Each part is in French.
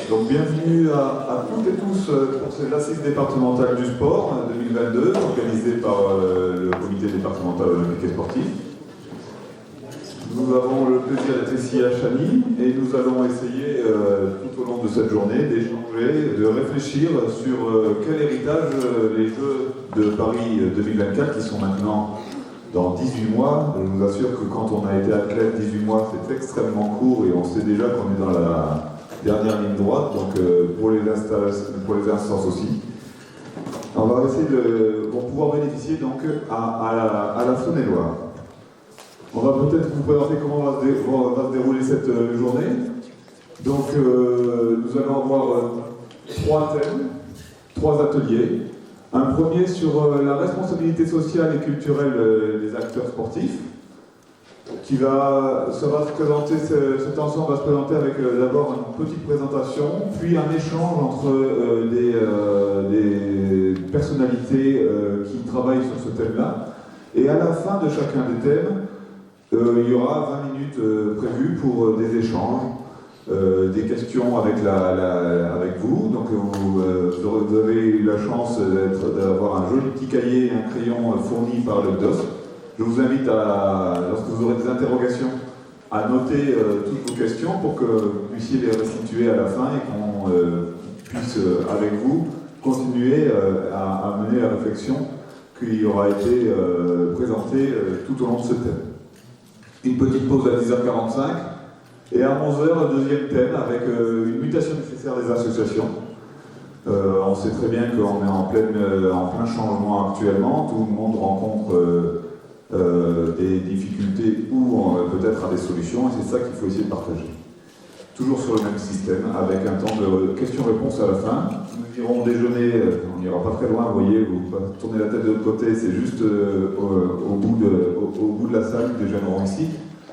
Donc bienvenue à toutes et tous pour cette assise départementale du sport 2022, organisée par le comité départemental olympique et sportif. Nous avons le plaisir d'être ici à Chagny et nous allons essayer tout au long de cette journée d'échanger, de réfléchir sur quel héritage les Jeux de Paris 2024 qui sont maintenant dans 18 mois. Je vous assure que quand on a été athlète, 18 mois c'est extrêmement court et on sait déjà qu'on est dans la dernière ligne droite, donc pour les instances aussi. On va essayer de pouvoir bénéficier donc à la Saône-et-Loire. On va peut-être vous présenter comment va se dérouler cette journée. Donc nous allons avoir 3 thèmes, 3 ateliers. Un premier sur la responsabilité sociale et culturelle des acteurs sportifs, cet ensemble va se présenter avec d'abord une petite présentation, puis un échange entre des personnalités qui travaillent sur ce thème-là. Et à la fin de chacun des thèmes, il y aura 20 minutes prévues pour des échanges, des questions avec vous. Donc vous avez eu la chance d'avoir un joli petit cahier et un crayon fourni par le DOS. Je vous invite lorsque vous aurez des interrogations, à noter toutes vos questions pour que vous puissiez les restituer à la fin et qu'on puisse, avec vous, continuer à mener la réflexion qui aura été présentée tout au long de ce thème. Une petite pause à 10h45 et à 11h, le deuxième thème avec une mutation nécessaire des associations. On sait très bien qu'on est en plein changement actuellement, tout le monde rencontre des difficultés ou peut-être à des solutions, et c'est ça qu'il faut essayer de partager. Toujours sur le même système, avec un temps de questions-réponses à la fin. Nous irons déjeuner, on n'ira pas très loin, vous voyez, vous tournez la tête de l'autre côté, c'est juste au bout de la salle, nous déjeunerons ici,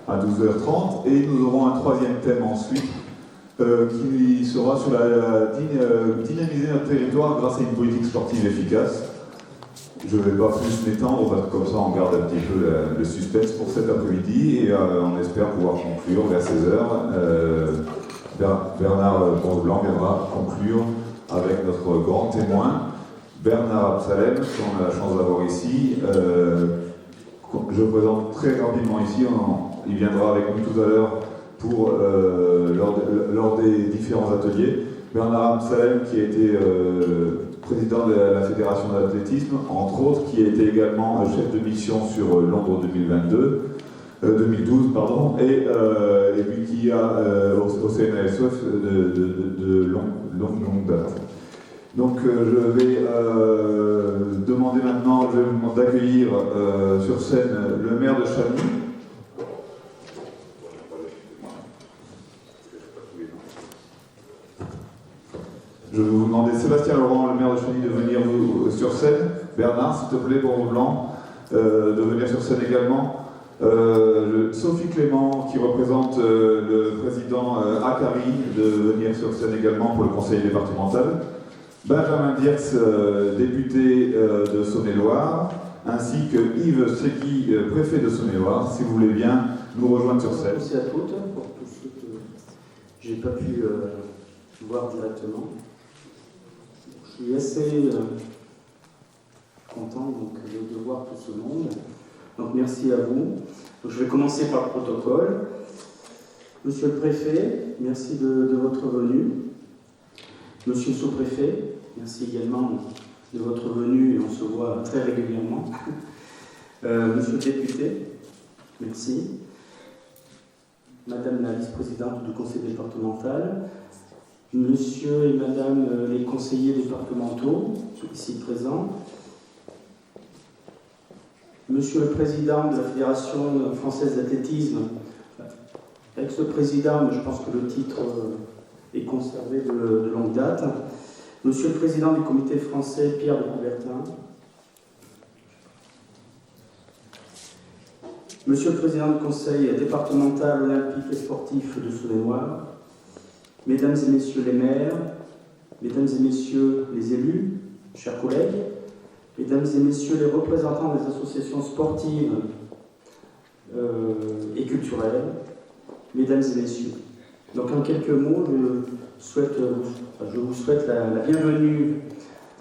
à 12h30, et nous aurons un 3e thème ensuite, qui sera sur dynamiser notre territoire grâce à une politique sportive efficace. Je ne vais pas plus m'étendre, parce que comme ça on garde un petit peu le suspense pour cet après-midi, et on espère pouvoir conclure vers 16h. Bernard Blanc viendra conclure avec notre grand témoin, Bernard Absalem, qu'on a la chance d'avoir ici. Je présente très rapidement ici, il viendra avec nous tout à l'heure pour lors des différents ateliers. Bernard Absalem qui a été président de la Fédération d'athlétisme, entre autres, qui a été également chef de mission sur Londres 2012, et puis qui a au CNASF de longue date. Donc je vais demander maintenant d'accueillir sur scène le maire de Chagny. Je vais vous demander, Sébastien Laurent, le maire de Chagny, de venir sur scène. Bernard, s'il te plaît, pour Blanc, de venir sur scène également. Sophie Clément, qui représente le président Akari, de venir sur scène également pour le conseil départemental. Benjamin Dierks, député de Saône-et-Loire, ainsi que Yves Segui, préfet de Saône-et-Loire, si vous voulez bien nous rejoindre sur scène. Merci à toutes, pour tous ceux que je n'ai pas pu voir directement. Je suis assez content de voir tout ce monde. Donc merci à vous. Donc, je vais commencer par le protocole. Monsieur le préfet, merci de votre venue. Monsieur le sous-préfet, merci également de votre venue et on se voit très régulièrement. Monsieur le député, merci. Madame la vice-présidente du conseil départemental, monsieur et madame les conseillers départementaux, ici présents, monsieur le président de la Fédération française d'athlétisme, ex-président, mais je pense que le titre est conservé de longue date, monsieur le président du comité français, Pierre de Coubertin, monsieur le président du conseil départemental olympique et sportif de Saône-et-Loire, mesdames et messieurs les maires, mesdames et messieurs les élus, chers collègues, mesdames et messieurs les représentants des associations sportives et culturelles, mesdames et messieurs, Donc en quelques mots, je vous souhaite la bienvenue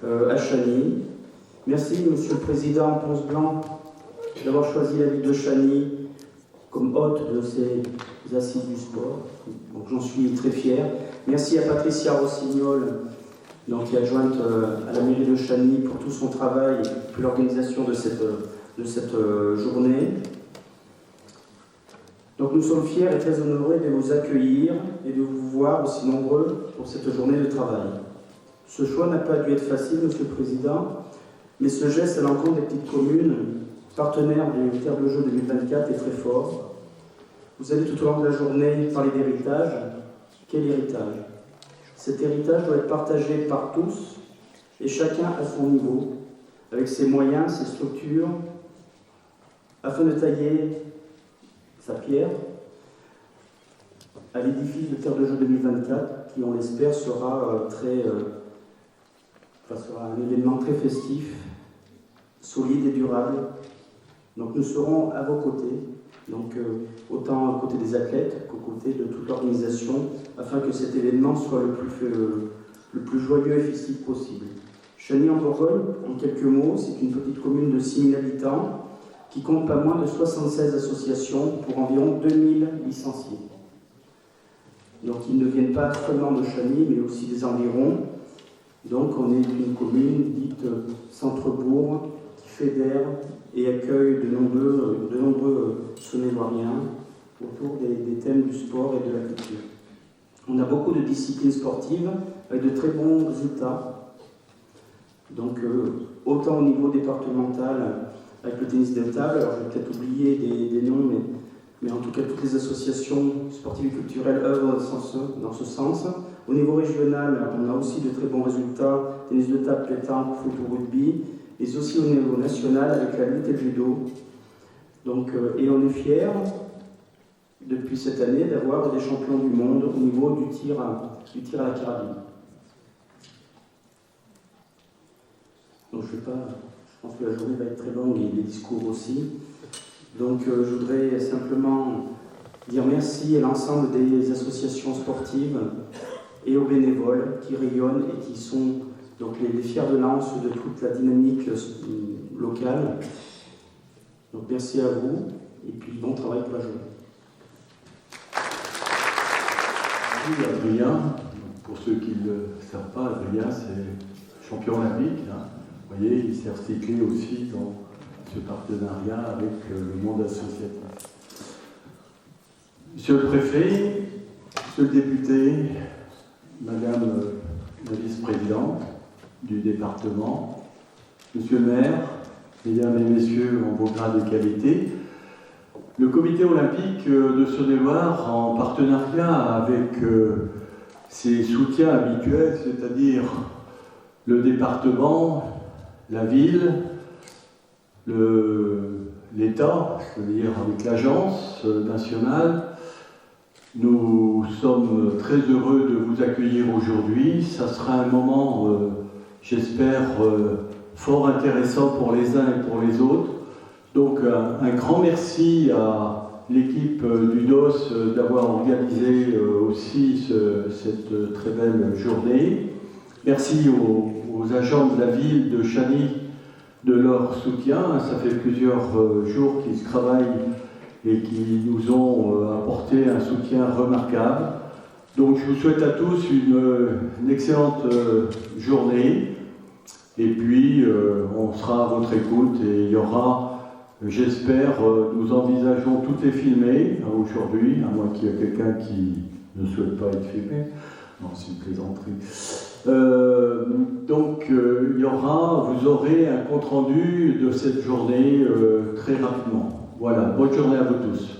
à Chagny. Merci Monsieur le Président Ponce Blanc d'avoir choisi la ville de Chagny comme hôte de ces assises du sport. Donc j'en suis très fier. Merci à Patricia Rossignol, donc, qui est adjointe à la mairie de Chagny pour tout son travail et pour l'organisation de cette journée. Donc nous sommes fiers et très honorés de vous accueillir et de vous voir aussi nombreux pour cette journée de travail. Ce choix n'a pas dû être facile, Monsieur le Président, mais ce geste à l'encontre des petites communes, partenaires du Terre de Jeux 2024, est très fort. Vous allez tout au long de la journée parler d'héritage. Quel héritage? Cet héritage doit être partagé par tous et chacun à son niveau, avec ses moyens, ses structures, afin de tailler sa pierre à l'édifice de Terre de Jeux 2024, qui, on l'espère, sera un événement très festif, solide et durable. Donc nous serons à vos côtés, autant aux côtés des athlètes qu'aux côtés de toute l'organisation, afin que cet événement soit le plus joyeux et festif possible. Chagny-en-Bourgogne, en quelques mots, c'est une petite commune de 6 000 habitants qui compte pas moins de 76 associations pour environ 2000 licenciés. Donc ils ne viennent pas seulement de Chagny, mais aussi des environs. Donc on est une commune dite centre-bourg qui fédère et accueille de nombreux Saône-et-Loiriens autour des thèmes du sport et de la culture. On a beaucoup de disciplines sportives avec de très bons résultats. Donc autant au niveau départemental avec le tennis de table, alors je vais peut-être oublier des noms, mais en tout cas toutes les associations sportives et culturelles œuvrent dans ce sens. Au niveau régional, on a aussi de très bons résultats, tennis de table, pétanque, foot ou rugby, et aussi au niveau national avec la lutte et le judo. Donc, et on est fiers, depuis cette année, d'avoir des champions du monde au niveau du tir à la carabine. Donc je pense que la journée va être très longue et les discours aussi. Donc je voudrais simplement dire merci à l'ensemble des associations sportives et aux bénévoles qui rayonnent et qui sont donc les fers de lance de toute la dynamique locale. Donc merci à vous et puis bon travail pour la journée. Merci Adrien. Pour ceux qui ne le savent pas, Adrien c'est champion olympique. Vous voyez, il s'est recyclé aussi dans ce partenariat avec le monde associatif. Monsieur le préfet, monsieur le député, madame la vice-présidente du département, monsieur le maire, mesdames et messieurs en beau grade et qualité, le comité olympique de Saône-et-Loire, en partenariat avec ses soutiens habituels, c'est-à-dire le département, la ville, l'État, c'est-à-dire avec l'agence nationale. Nous sommes très heureux de vous accueillir aujourd'hui. Ça sera un moment, j'espère, fort intéressant pour les uns et pour les autres. Donc un grand merci à l'équipe du DOS d'avoir organisé aussi cette très belle journée. Merci aux agents de la ville de Chagny de leur soutien. Ça fait plusieurs jours qu'ils travaillent et qui nous ont apporté un soutien remarquable. Donc je vous souhaite à tous une excellente journée et puis on sera à votre écoute et il y aura, j'espère, nous envisageons, tout est filmé aujourd'hui, à moins qu'il y ait quelqu'un qui ne souhaite pas être filmé. Non, c'est une plaisanterie. Donc vous aurez un compte-rendu de cette journée très rapidement. Voilà, bonne journée à vous tous.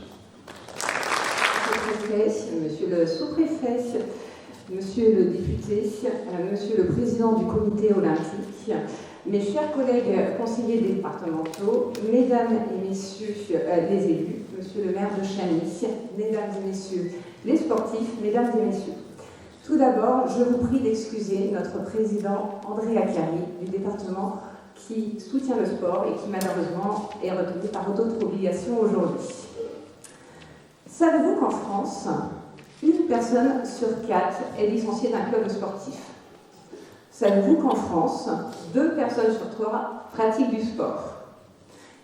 Monsieur le sous-préfet, monsieur le député, monsieur le président du comité olympique, mes chers collègues conseillers départementaux, mesdames et messieurs les élus, monsieur le maire de Chagny, mesdames et messieurs les sportifs, mesdames et messieurs. Tout d'abord, je vous prie d'excuser notre président André Acchiari du département qui soutient le sport et qui malheureusement est retenu par d'autres obligations aujourd'hui. Savez-vous qu'en France, 1 une personne sur 4 est licenciée d'un club sportif. Savez-vous qu'en France, 2 personnes sur 3 pratiquent du sport?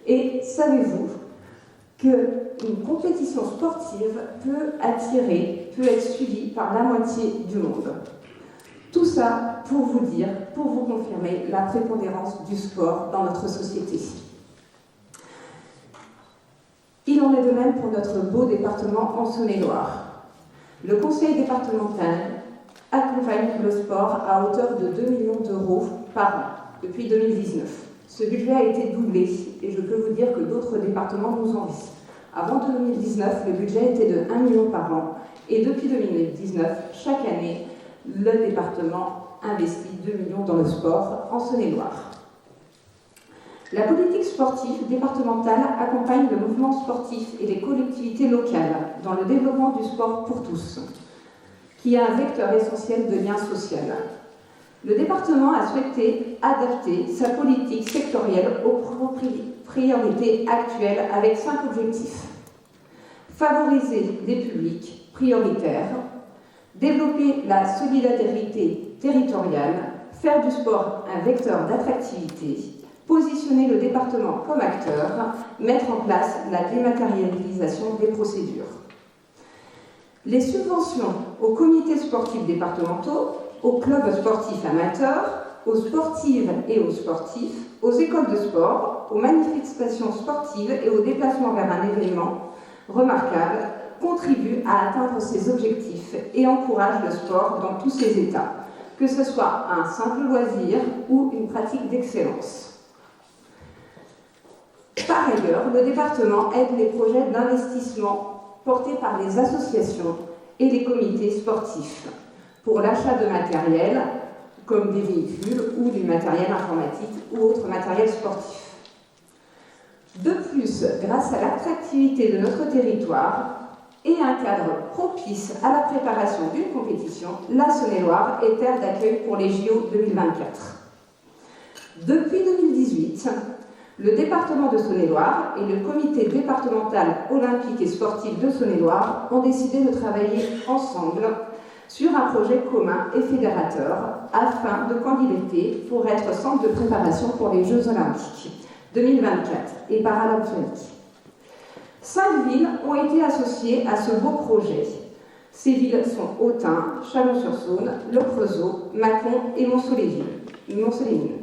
Et savez-vous qu'une compétition sportive peut être suivie par la moitié du monde? Tout ça pour vous dire, pour vous confirmer la prépondérance du sport dans notre société. Il en est de même pour notre beau département en Saône-et-Loire. Le conseil départemental accompagne le sport à hauteur de 2 millions d'euros par an depuis 2019. Ce budget a été doublé et je peux vous dire que d'autres départements nous envient. Avant 2019, le budget était de 1 million par an et depuis 2019, chaque année, le département investit 2 millions dans le sport en Saône-et-Loire. La politique sportive départementale accompagne le mouvement sportif et les collectivités locales dans le développement du sport pour tous, qui est un vecteur essentiel de lien social. Le département a souhaité adapter sa politique sectorielle aux priorités actuelles avec 5 objectifs. Favoriser des publics prioritaires, développer la solidarité territoriale, faire du sport un vecteur d'attractivité, positionner le département comme acteur, mettre en place la dématérialisation des procédures. Les subventions aux comités sportifs départementaux, aux clubs sportifs amateurs, aux sportives et aux sportifs, aux écoles de sport, aux manifestations sportives et aux déplacements vers un événement remarquable contribuent à atteindre ces objectifs et encouragent le sport dans tous ses états, que ce soit un simple loisir ou une pratique d'excellence. Par ailleurs, le département aide les projets d'investissement portés par les associations et les comités sportifs pour l'achat de matériel, comme des véhicules ou du matériel informatique ou autre matériel sportif. De plus, grâce à l'attractivité de notre territoire et un cadre propice à la préparation d'une compétition, la Saône-et-Loire est terre d'accueil pour les JO 2024. Depuis 2018, le département de Saône-et-Loire et le comité départemental olympique et sportif de Saône-et-Loire ont décidé de travailler ensemble sur un projet commun et fédérateur afin de candidater pour être centre de préparation pour les Jeux olympiques 2024 et paralympiques. 5 villes ont été associées à ce beau projet. Ces villes sont Autun, Chalon-sur-Saône, Le Creusot, Mâcon et Montsolémine.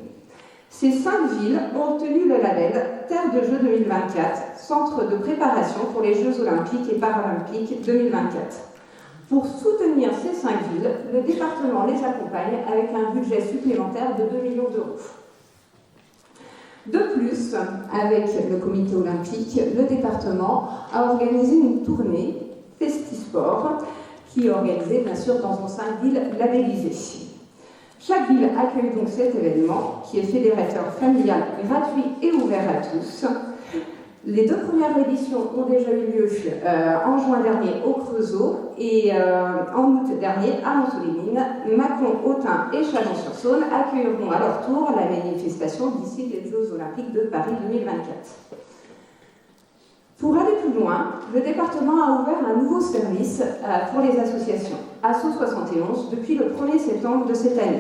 Ces 5 villes ont obtenu le label Terre de Jeux 2024, centre de préparation pour les Jeux olympiques et paralympiques 2024. Pour soutenir ces 5 villes, le département les accompagne avec un budget supplémentaire de 2 millions d'euros. De plus, avec le comité olympique, le département a organisé une tournée Festisport qui est organisée bien sûr dans 5 villes labellisées. Chaque ville accueille donc cet événement qui est fédérateur familial, gratuit et ouvert à tous. Les 2 premières éditions ont déjà eu lieu en juin dernier au Creusot et en août dernier à Montsolémine. Mâcon, Autun et Chalon-sur-Saône accueilleront à leur tour la manifestation d'ici les Jeux Olympiques de Paris 2024. Pour aller plus loin, le département a ouvert un nouveau service pour les associations, ASSO 71, depuis le 1er septembre de cette année.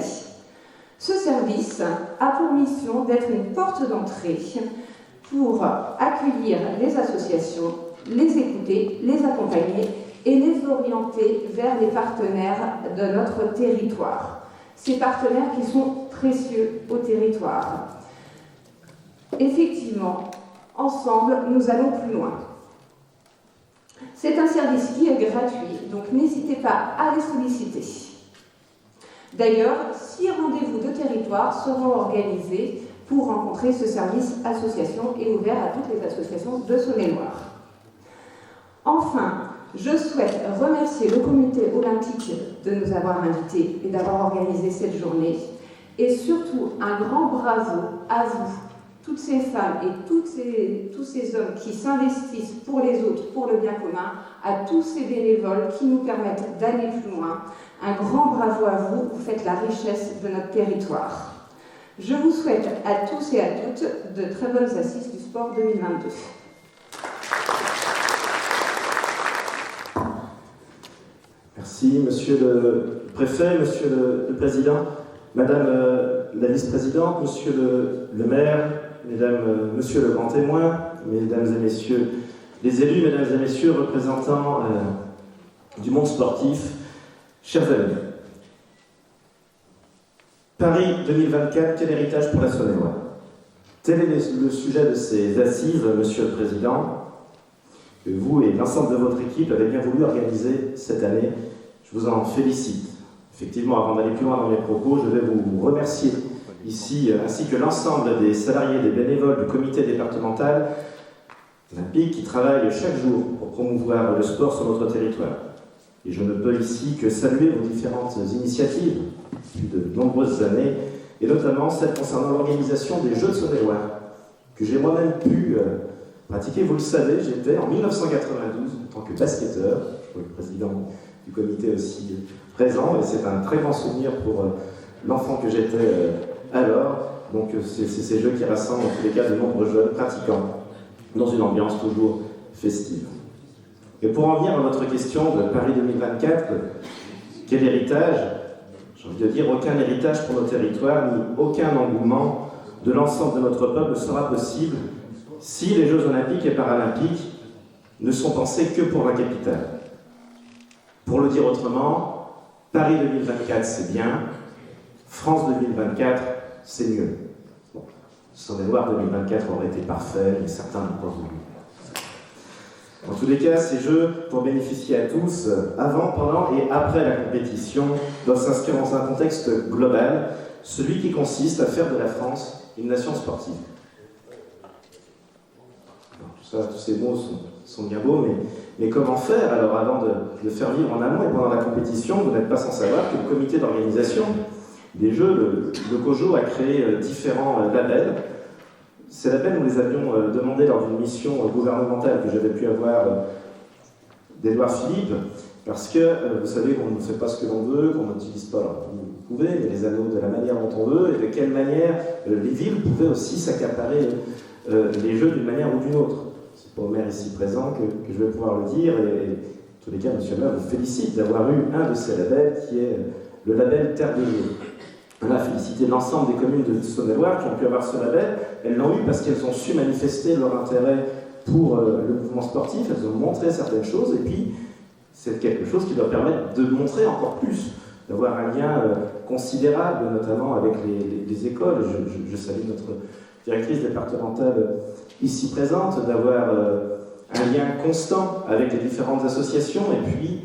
Ce service a pour mission d'être une porte d'entrée pour accueillir les associations, les écouter, les accompagner et les orienter vers les partenaires de notre territoire. Ces partenaires qui sont précieux au territoire. Effectivement, ensemble, nous allons plus loin. C'est un service qui est gratuit, donc n'hésitez pas à les solliciter. D'ailleurs, 6 rendez-vous de territoire seront organisés pour rencontrer ce service association et ouvert à toutes les associations de Saône-et-Loire. Enfin, je souhaite remercier le comité olympique de nous avoir invités et d'avoir organisé cette journée. Et surtout, un grand bravo à vous, toutes ces femmes et tous ces hommes qui s'investissent pour les autres, pour le bien commun, à tous ces bénévoles qui nous permettent d'aller plus loin. Un grand bravo à vous, vous faites la richesse de notre territoire. Je vous souhaite à tous et à toutes de très bonnes assises du sport 2022. Merci, monsieur le préfet, monsieur le président, madame la vice-présidente, monsieur le maire, mesdames, monsieur le grand témoin, mesdames et messieurs les élus, mesdames et messieurs représentants du monde sportif, chers amis. Paris 2024, quel héritage pour la Saône-et-Loire? Tel est le sujet de ces assises, monsieur le président, que vous et l'ensemble de votre équipe avez bien voulu organiser cette année. Je vous en félicite. Effectivement, avant d'aller plus loin dans mes propos, je vais vous remercier ici, ainsi que l'ensemble des salariés, des bénévoles du comité départemental olympique qui travaillent chaque jour pour promouvoir le sport sur notre territoire. Et je ne peux ici que saluer vos différentes initiatives depuis de nombreuses années, et notamment celle concernant l'organisation des Jeux de Saône-et-Loire, que j'ai moi-même pu pratiquer. Vous le savez, j'étais en 1992 en tant que basketteur, je suis le président du comité aussi présent, et c'est un très grand souvenir pour l'enfant que j'étais alors. Donc c'est ces Jeux qui rassemblent en tous les cas de nombreux jeunes pratiquants dans une ambiance toujours festive. Et pour en venir à votre question de Paris 2024, quel héritage? J'ai envie de dire, aucun héritage pour nos territoires, ni aucun engouement de l'ensemble de notre peuple ne sera possible si les Jeux Olympiques et Paralympiques ne sont pensés que pour la capitale. Pour le dire autrement, Paris 2024 c'est bien, France 2024 c'est mieux. Bon, Saône-et-Loire 2024 aurait été parfait, mais certains n'ont pas voulu. En tous les cas, ces Jeux, pour bénéficier à tous, avant, pendant et après la compétition, doivent s'inscrire dans un contexte global, celui qui consiste à faire de la France une nation sportive. Alors, tous ces mots sont bien beaux, mais comment faire alors avant de faire vivre en amont et pendant la compétition? Vous n'êtes pas sans savoir que le comité d'organisation des Jeux, le COJO, a créé différents labels. Ces labels, nous les avions demandés lors d'une mission gouvernementale que j'avais pu avoir d'Édouard Philippe, parce que vous savez qu'on ne fait pas ce que l'on veut, qu'on n'utilise pas, alors vous pouvez, mais les anneaux de la manière dont on veut, et de quelle manière les villes pouvaient aussi s'accaparer les Jeux d'une manière ou d'une autre. C'est pas au maire ici présent que je vais pouvoir le dire, et en tous les cas, monsieur le maire vous félicite d'avoir eu un de ces labels qui est le label Terre de Jeux. On a félicité l'ensemble des communes de Saône-et-Loire qui ont pu avoir ce label. Elles l'ont eu parce qu'elles ont su manifester leur intérêt pour le mouvement sportif, elles ont montré certaines choses, et puis c'est quelque chose qui doit permettre de montrer encore plus, d'avoir un lien considérable, notamment avec les écoles. Je salue notre directrice départementale ici présente, d'avoir un lien constant avec les différentes associations, et puis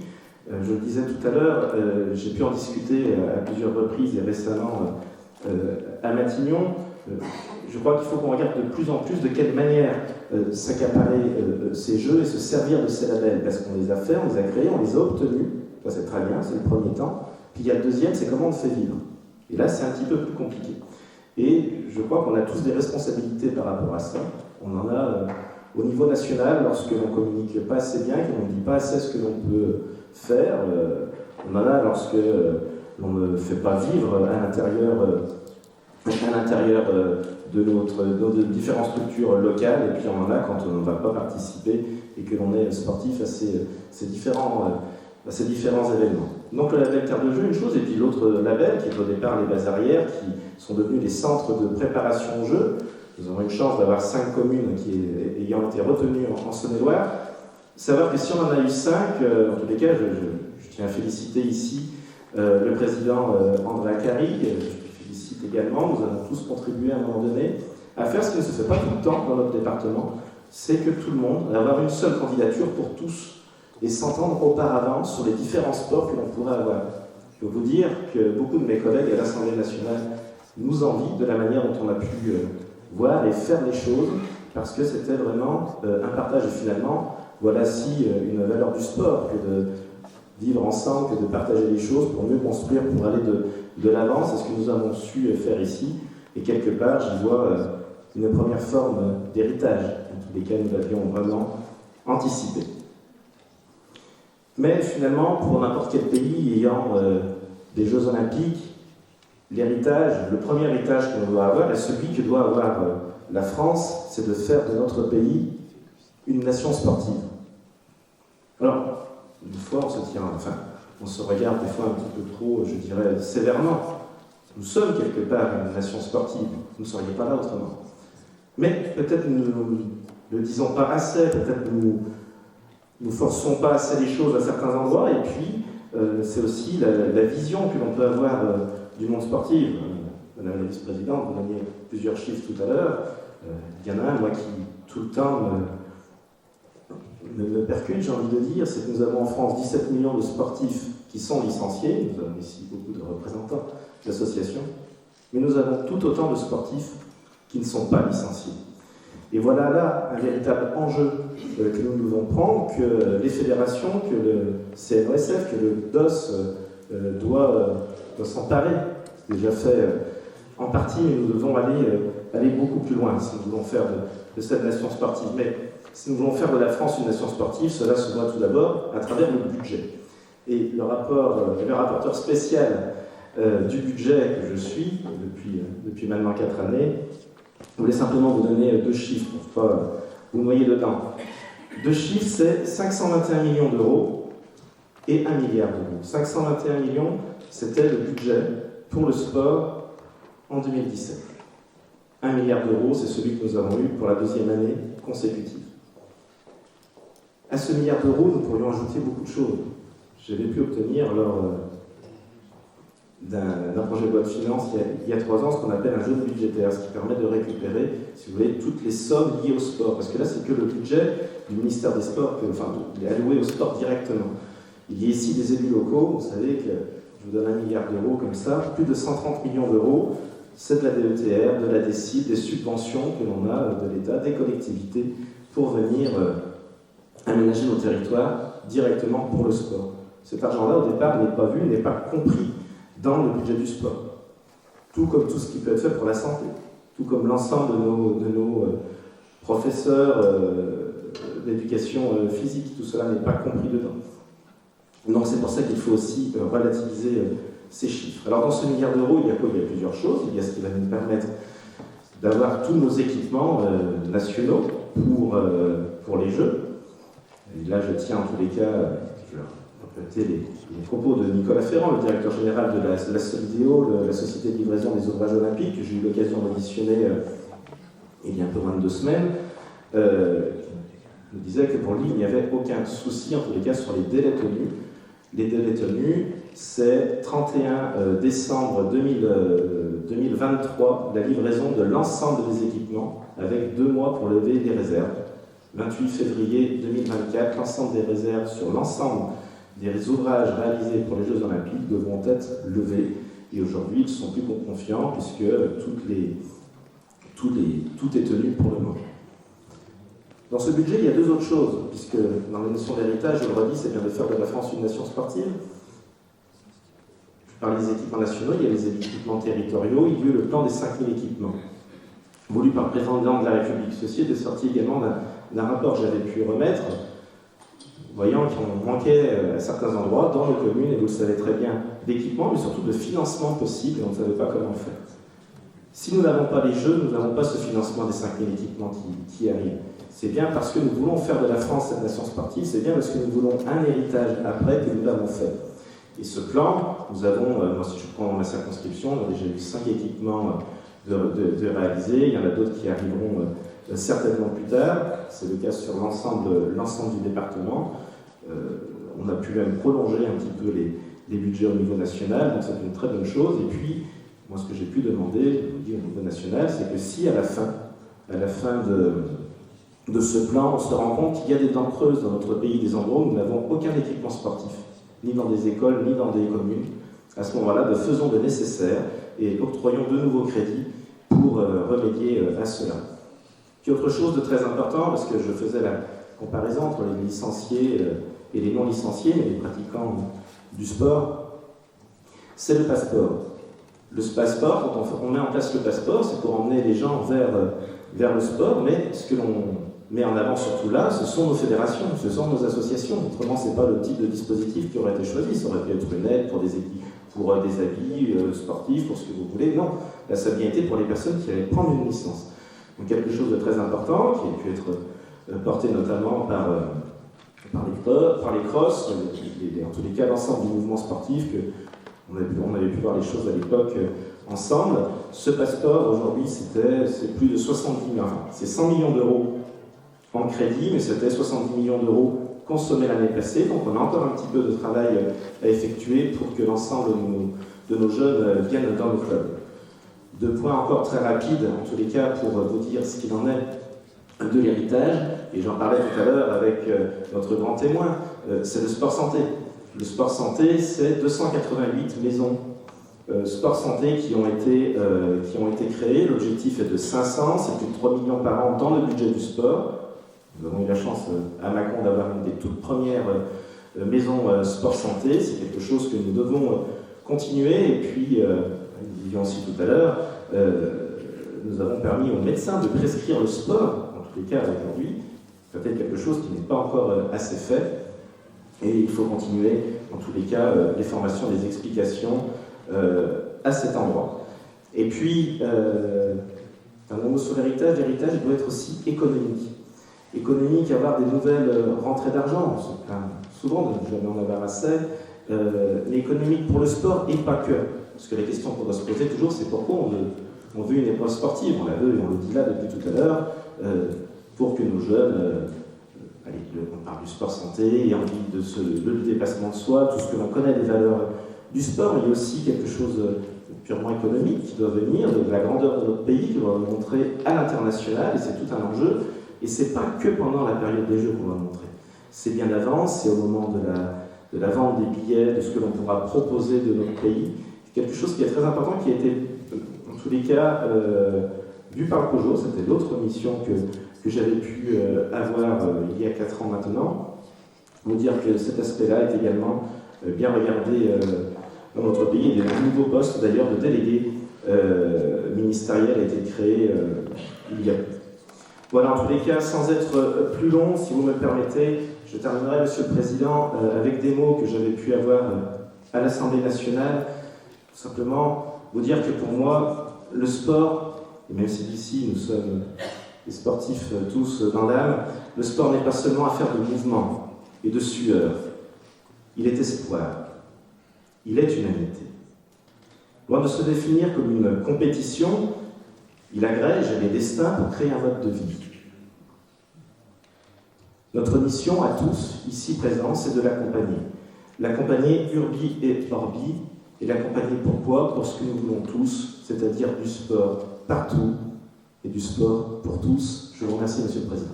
je le disais tout à l'heure, j'ai pu en discuter à plusieurs reprises et récemment à Matignon. Je crois qu'il faut qu'on regarde de plus en plus de quelle manière s'accaparer ces Jeux et se servir de ces labels, parce qu'on les a faits, on les a créés, on les a obtenus. Ça c'est très bien, c'est le premier temps. Puis il y a le deuxième, c'est comment on le fait vivre. Et là, c'est un petit peu plus compliqué. Et je crois qu'on a tous des responsabilités par rapport à ça. On en a au niveau national, lorsque l'on ne communique pas assez bien, qu'on ne dit pas assez ce que l'on peut faire. On en a lorsque l'on ne fait pas vivre à l'intérieur de nos différentes structures locales, et puis on en a quand on ne va pas participer et que l'on est sportif à ces différents événements. Donc le label Terre de Jeux, une chose, et puis l'autre label qui est au départ les bases arrières, qui sont devenus les centres de préparation aux Jeux. Nous avons une chance d'avoir 5 communes ayant été retenues en Saône-et-Loire. Savoir que si on en a eu 5, en tous les cas, je tiens à féliciter ici le président André Acari, je félicite également, nous avons tous contribué à un moment donné à faire ce qui ne se fait pas tout le temps dans notre département, c'est que tout le monde, avoir une seule candidature pour tous, et s'entendre auparavant sur les différents sports que l'on pourrait avoir. Je peux vous dire que beaucoup de mes collègues à l'Assemblée nationale nous envient de la manière dont on a pu voir et faire les choses, parce que c'était vraiment un partage. Et finalement, voilà si une valeur du sport que de vivre ensemble, que de partager les choses pour mieux construire, pour aller de l'avant. C'est ce que nous avons su faire ici. Et quelque part, j'y vois une première forme d'héritage, en tous les cas, nous l'avions vraiment anticipé. Mais finalement, pour n'importe quel pays ayant des Jeux Olympiques, l'héritage, le premier héritage qu'on doit avoir, et celui que doit avoir la France, c'est de faire de notre pays une nation sportive. Alors, une fois, on se regarde des fois un petit peu trop, je dirais, sévèrement. Nous sommes quelque part une nation sportive, vous ne seriez pas là autrement. Mais peut-être nous ne le disons pas assez, peut-être nous ne forçons pas assez les choses à certains endroits, et puis c'est aussi la vision que l'on peut avoir du monde sportif. Madame la vice-présidente, vous donniez plusieurs chiffres tout à l'heure. Il y en a un, moi, qui tout le temps me percute, j'ai envie de dire, c'est que nous avons en France 17 millions de sportifs qui sont licenciés, nous avons ici beaucoup de représentants d'associations, mais nous avons tout autant de sportifs qui ne sont pas licenciés. Et voilà là un véritable enjeu que nous devons prendre, que les fédérations, que le CNOSF, que le DOS doit s'emparer. C'est déjà fait en partie, mais nous devons aller beaucoup plus loin si nous voulons faire de cette nation sportive. Mais si nous voulons faire de la France une nation sportive, cela se voit tout d'abord à travers le budget. Et le rapporteur spécial du budget que je suis depuis maintenant 4 années, je voulais simplement vous donner 2 chiffres pour ne pas vous noyer dedans. 2 chiffres, c'est 521 millions d'euros et 1 milliard d'euros. 521 millions, c'était le budget pour le sport en 2017. 1 milliard d'euros, c'est celui que nous avons eu pour la 2e année consécutive. À ce milliard d'euros, nous pourrions ajouter beaucoup de choses. J'avais pu obtenir lors d'un projet de loi de finances il y a 3 ans ce qu'on appelle un jeune budgétaire, ce qui permet de récupérer, si vous voulez, toutes les sommes liées au sport. Parce que là, c'est que le budget du ministère des Sports, il est alloué au sport directement. Il y a ici des élus locaux, vous savez que je vous donne 1 milliard d'euros comme ça, plus de 130 millions d'euros, c'est de la DETR, de la DSIL, des subventions que l'on a de l'État, des collectivités, pour venir aménager nos territoires directement pour le sport. Cet argent-là, au départ, n'est pas vu, n'est pas compris dans le budget du sport. Tout comme tout ce qui peut être fait pour la santé, tout comme l'ensemble de nos professeurs d'éducation physique, tout cela n'est pas compris dedans. Donc c'est pour ça qu'il faut aussi relativiser ces chiffres. Alors dans ce milliard d'euros, il y a quoi ? Il y a plusieurs choses. Il y a ce qui va nous permettre d'avoir tous nos équipements nationaux pour les Jeux. Et là, je tiens en tous les cas, je vais répéter les propos de Nicolas Ferrand, le directeur général de la Solidéo, la Société de livraison des ouvrages olympiques, que j'ai eu l'occasion d'auditionner il y a un peu moins de 2 semaines. Il disait que pour lui, il n'y avait aucun souci, en tous les cas, sur les délais tenus. Les délais tenus, c'est 31 décembre 2023, la livraison de l'ensemble des équipements, avec 2 mois pour lever les réserves. 28 février 2024, l'ensemble des réserves sur l'ensemble des ouvrages réalisés pour les Jeux Olympiques devront être levés. Et aujourd'hui, ils sont plus confiants puisque tout est tenu pour le moment. Dans ce budget, il y a 2 autres choses, puisque dans la notion d'héritage, je le redis, c'est bien de faire de la France une nation sportive. Je parle des équipements nationaux, il y a les équipements territoriaux, il y a eu le plan des 5000 équipements, voulu par le président de la République. Ceci était sorti également d'un rapport que j'avais pu remettre, voyant qu'on manquait à certains endroits, dans nos communes, et vous le savez très bien, d'équipements, mais surtout de financement possible, et on ne savait pas comment faire. Si nous n'avons pas les Jeux, nous n'avons pas ce financement des 5000 équipements qui arrivent. C'est bien parce que nous voulons faire de la France cette nation sportive, c'est bien parce que nous voulons un héritage après que nous l'avons fait. Et ce plan, nous avons, moi si je prends ma circonscription, on a déjà eu 5 équipements de réaliser, il y en a d'autres qui arriveront certainement plus tard, c'est le cas sur l'ensemble du département. On a pu même prolonger un petit peu les budgets au niveau national, donc c'est une très bonne chose. Et puis, moi ce que j'ai pu demander, je vous dis au niveau national, c'est que si à la fin de ce plan, on se rend compte qu'il y a des dents creuses dans notre pays, des endroits où nous n'avons aucun équipement sportif, ni dans des écoles, ni dans des communes. À ce moment-là, faisons le nécessaire et octroyons de nouveaux crédits pour remédier à cela. Puis autre chose de très important, parce que je faisais la comparaison entre les licenciés et les non-licenciés, mais les pratiquants du sport, c'est le passeport. Le passeport, quand on met en place le passeport, c'est pour emmener les gens vers le sport, mais ce que l'on met en avant surtout là, ce sont nos fédérations, ce sont nos associations. Autrement, ce n'est pas le type de dispositif qui aurait été choisi. Ça aurait pu être une aide pour des habits sportifs, pour ce que vous voulez. Non, là, ça a bien été pour les personnes qui allaient prendre une licence. Donc quelque chose de très important, qui a pu être porté notamment par les crosses, en tous les cas l'ensemble du mouvement sportif, on avait pu voir les choses à l'époque ensemble. Ce passeport, aujourd'hui, c'est plus de 70 millions, enfin, c'est 100 millions d'euros en crédit, mais c'était 70 millions d'euros consommés l'année passée, donc on a encore un petit peu de travail à effectuer pour que l'ensemble de nos jeunes viennent dans le club. 2 points encore très rapides, en tous les cas, pour vous dire ce qu'il en est de l'héritage, et j'en parlais tout à l'heure avec notre grand témoin, c'est le sport santé. Le sport santé, c'est 288 maisons sport santé qui ont été créées. L'objectif est de 500, c'est plus de 3 millions par an dans le budget du sport. Nous avons eu la chance à Mâcon d'avoir une des toutes premières maisons sport santé. C'est quelque chose que nous devons continuer. Et puis, nous disions aussi tout à l'heure, nous avons permis aux médecins de prescrire le sport, en tous les cas aujourd'hui. C'est peut-être quelque chose qui n'est pas encore assez fait. Et il faut continuer, en tous les cas, les formations, les explications à cet endroit. Et puis, un mot sur l'héritage doit être aussi économique. Économique, avoir des nouvelles rentrées d'argent, on se plaint souvent de ne jamais en avoir assez, mais économique pour le sport et pas que. Parce que la question qu'on doit se poser toujours, c'est pourquoi on veut une épreuve sportive. On la veut, et on le dit là depuis tout à l'heure, pour que nos jeunes, on parle du sport santé, et envie le dépassement de soi, tout ce que l'on connaît des valeurs du sport, mais il y a aussi quelque chose de purement économique qui doit venir, de la grandeur de notre pays, qui doit montrer à l'international, et c'est tout un enjeu. Et c'est pas que pendant la période des Jeux qu'on va montrer. C'est bien avant, c'est au moment de la vente des billets, de ce que l'on pourra proposer de notre pays. C'est quelque chose qui est très important, qui a été, en tous les cas, vu par le COJO. C'était l'autre mission que j'avais pu avoir il y a 4 ans maintenant. Vous dire que cet aspect-là est également bien regardé dans notre pays. Il y a un nouveau poste, d'ailleurs, de délégué ministériel a été créé il y a peu. Voilà, en tous les cas, sans être plus long, si vous me le permettez, je terminerai, Monsieur le Président, avec des mots que j'avais pu avoir à l'Assemblée nationale. Tout simplement, vous dire que pour moi, le sport, et même si d'ici nous sommes des sportifs tous dans l'âme, le sport n'est pas seulement affaire de mouvement et de sueur. Il est espoir. Il est humanité. Loin de se définir comme une compétition, il agrège les destins pour créer un mode de vie. Notre mission à tous, ici présents, c'est de l'accompagner. L'accompagner urbi et orbi, et l'accompagner pourquoi ? Pour ce que nous voulons tous, c'est-à-dire du sport partout et du sport pour tous. Je vous remercie, Monsieur le Président.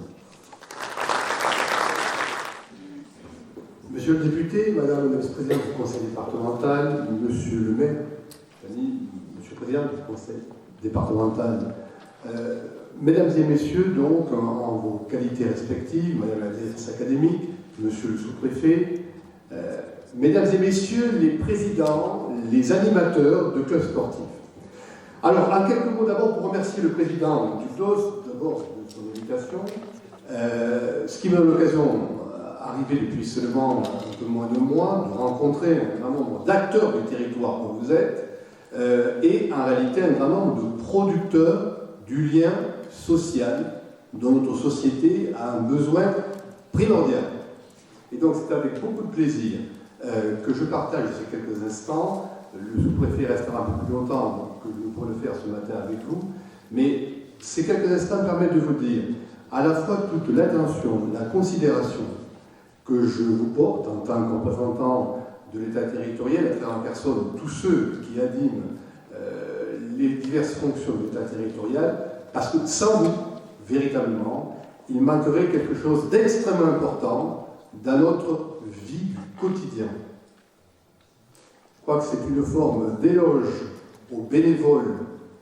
Monsieur le député, Madame la vice-présidente du conseil départemental, Monsieur le maire, Monsieur le président du conseil départemental, mesdames et messieurs, donc, en vos qualités respectives, Madame la directrice académique, Monsieur le sous-préfet, mesdames et messieurs les présidents, les animateurs de clubs sportifs. Alors, en quelques mots d'abord pour remercier le président du CLOS, d'abord de son invitation, ce qui me donne l'occasion, arrivé depuis seulement un peu moins de mois, de rencontrer un grand nombre d'acteurs du territoire où vous êtes, et en réalité un grand nombre de producteurs du lien social dont notre société a un besoin primordial. Et donc c'est avec beaucoup de plaisir que je partage ces quelques instants. Le sous-préfet restera un peu plus longtemps que je pourrais le faire ce matin avec vous, mais ces quelques instants permettent de vous dire à la fois toute l'attention, la considération que je vous porte en tant que représentant de l'État territorial, à travers en personne tous ceux qui animent les diverses fonctions de l'État territorial, parce que sans vous, véritablement, il manquerait quelque chose d'extrêmement important dans notre vie du quotidien. Je crois que c'est une forme d'éloge aux bénévoles,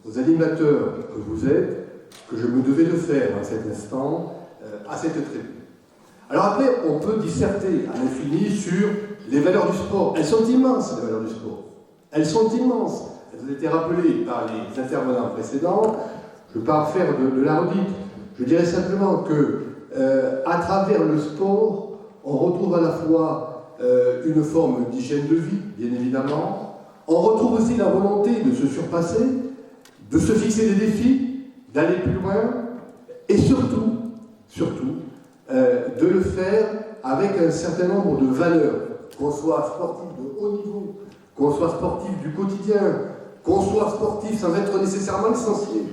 aux animateurs que vous êtes, que je me devais de faire à cet instant, à cette tribune. Alors après, on peut disserter à l'infini sur les valeurs du sport. Elles sont immenses, les valeurs du sport. Elles sont immenses. Elles ont été rappelées par les intervenants précédents. Je ne vais pas faire de la redite. Je dirais simplement que, à travers le sport, on retrouve à la fois une forme d'hygiène de vie, bien évidemment. On retrouve aussi la volonté de se surpasser, de se fixer des défis, d'aller plus loin, et surtout, de le faire avec un certain nombre de valeurs, qu'on soit sportif de haut niveau, qu'on soit sportif du quotidien, qu'on soit sportif sans être nécessairement licencié,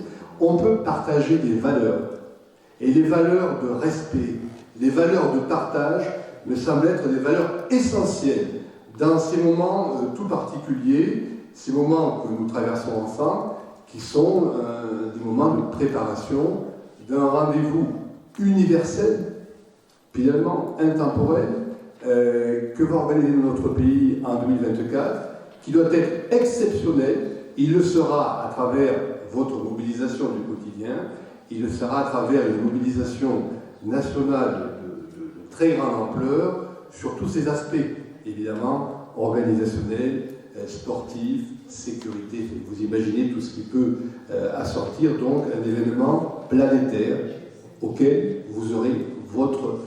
on peut partager des valeurs. Et les valeurs de respect, les valeurs de partage me semblent être des valeurs essentielles dans ces moments tout particuliers, ces moments que nous traversons ensemble, qui sont des moments de préparation d'un rendez-vous universel, finalement intemporel, que va organiser notre pays en 2024, qui doit être exceptionnel. Il le sera à travers votre mobilisation du quotidien, il le sera à travers une mobilisation nationale de très grande ampleur sur tous ces aspects, évidemment, organisationnels, sportifs, sécurité. Vous imaginez tout ce qui peut assortir donc un événement planétaire auquel vous aurez votre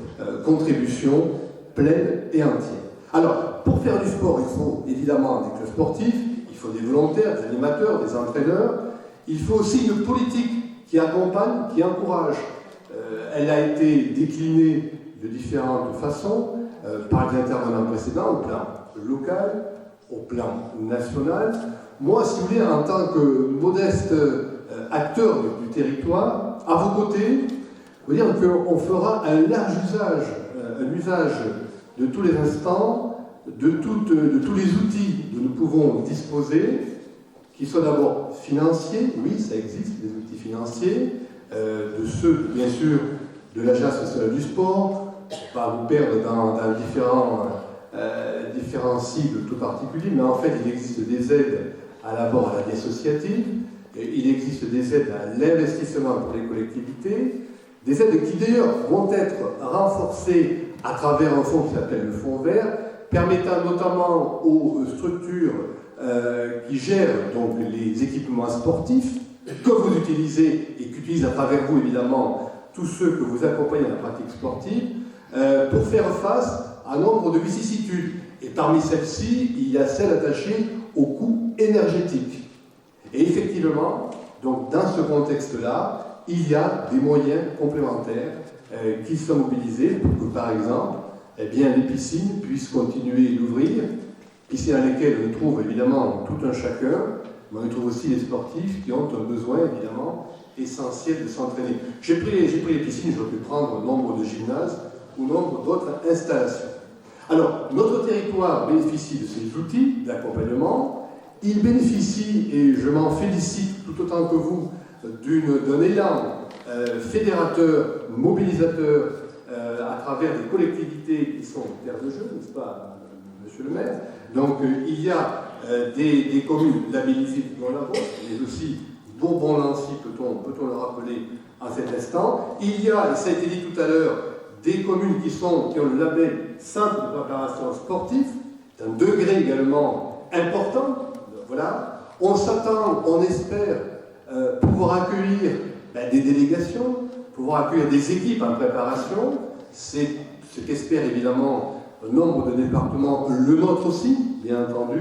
contribution pleine et entière. Alors, pour faire du sport, il faut évidemment des clubs sportifs, il faut des volontaires, des animateurs, des entraîneurs, il faut aussi une politique qui accompagne, qui encourage. Elle a été déclinée de différentes façons par les intervenants précédents, au plan local, au plan national. Moi, si vous voulez, en tant que modeste acteur du territoire, à vos côtés, je veux dire qu'on fera un large usage, un usage de tous les instants, de tous les outils dont nous pouvons disposer, qui soient d'abord financiers, oui, ça existe, des outils financiers, de ceux, bien sûr, de l'Agence nationale du sport, pour ne pas vous perdre dans différents cibles tout particuliers, mais en fait, il existe des aides à la vie associative, il existe des aides à l'investissement pour les collectivités, des aides qui d'ailleurs vont être renforcées à travers un fonds qui s'appelle le Fonds vert, permettant notamment aux structures qui gèrent donc les équipements sportifs que vous utilisez et qu'utilisent à travers vous évidemment tous ceux que vous accompagnez dans la pratique sportive pour faire face à un nombre de vicissitudes. Et parmi celles-ci, il y a celles attachées au coût énergétique. Et effectivement, donc dans ce contexte-là, il y a des moyens complémentaires qui sont mobilisés pour que, par exemple, eh bien, les piscines puissent continuer d'ouvrir, piscines à lesquelles on trouve évidemment tout un chacun, mais on trouve aussi les sportifs qui ont un besoin évidemment essentiel de s'entraîner. J'ai pris les piscines, j'aurais pu prendre nombre de gymnases ou nombre d'autres installations. Alors, notre territoire bénéficie de ces outils d'accompagnement. Il bénéficie, et je m'en félicite tout autant que vous, d'un élan fédérateur, mobilisateur à travers des collectivités qui sont terre de jeu, n'est-ce pas, monsieur le maire? Donc, il y a des communes labellisées dans la vôtre, mais aussi Bourbon-Lancy, peut-on le rappeler en cet instant. Il y a, et ça a été dit tout à l'heure, des communes qui ont le label Centre de préparation sportive, d'un degré également important. Voilà. On s'attend, on espère pouvoir accueillir des délégations, pouvoir accueillir des équipes en préparation. C'est ce qu'espère évidemment un nombre de départements, le nôtre aussi, bien entendu,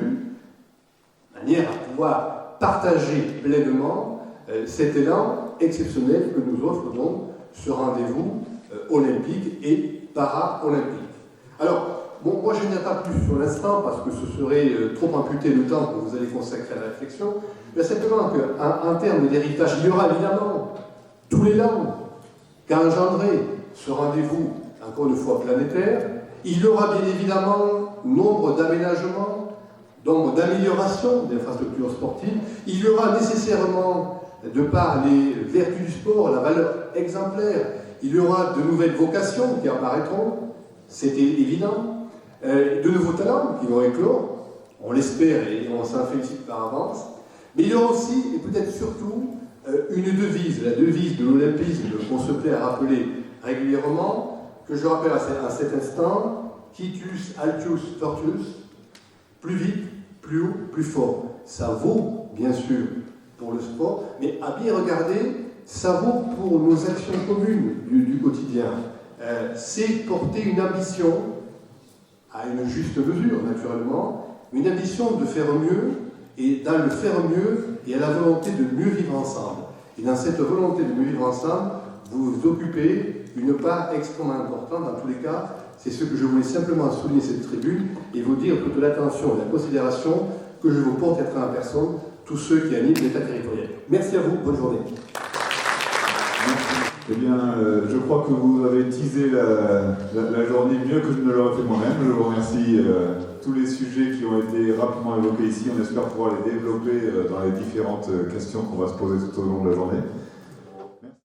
de manière à pouvoir partager pleinement cet élan exceptionnel que nous offre donc ce rendez-vous olympique et para-olympique. Alors, bon, moi je n'y pas plus sur l'instant parce que ce serait trop amputer le temps que vous allez consacrer à la réflexion, mais simplement qu'en termes d'héritage, il y aura évidemment tous les langues qu'a engendré ce rendez-vous, encore une fois planétaire. Il y aura bien évidemment nombre d'aménagements, nombre d'améliorations d'infrastructures sportives. Il y aura nécessairement, de par les vertus du sport, la valeur exemplaire. Il y aura de nouvelles vocations qui apparaîtront, c'est évident, de nouveaux talents qui vont éclore, on l'espère et on s'en félicite par avance. Mais il y aura aussi, et peut-être surtout, une devise, la devise de l'olympisme qu'on se plaît à rappeler régulièrement, que je rappelle à cet instant, Quitus Altius Fortius, plus vite, plus haut, plus fort. Ça vaut, bien sûr, pour le sport, mais à bien regarder, ça vaut pour nos actions communes du quotidien. C'est porter une ambition, à une juste mesure, naturellement, une ambition de faire mieux, et dans le faire mieux, il y a la volonté de mieux vivre ensemble. Et dans cette volonté de mieux vivre ensemble, vous vous occupez une part extrêmement importante, dans tous les cas, C'est ce que je voulais simplement souligner cette tribune et vous dire toute l'attention et la considération que je vous porte à travers personne, tous ceux qui animent l'État territorial. Merci à vous, bonne journée. Eh bien, je crois que vous avez teasé la journée mieux que je ne l'aurais fait moi-même. Je vous remercie tous les sujets qui ont été rapidement évoqués ici. On espère pouvoir les développer dans les différentes questions qu'on va se poser tout au long de la journée.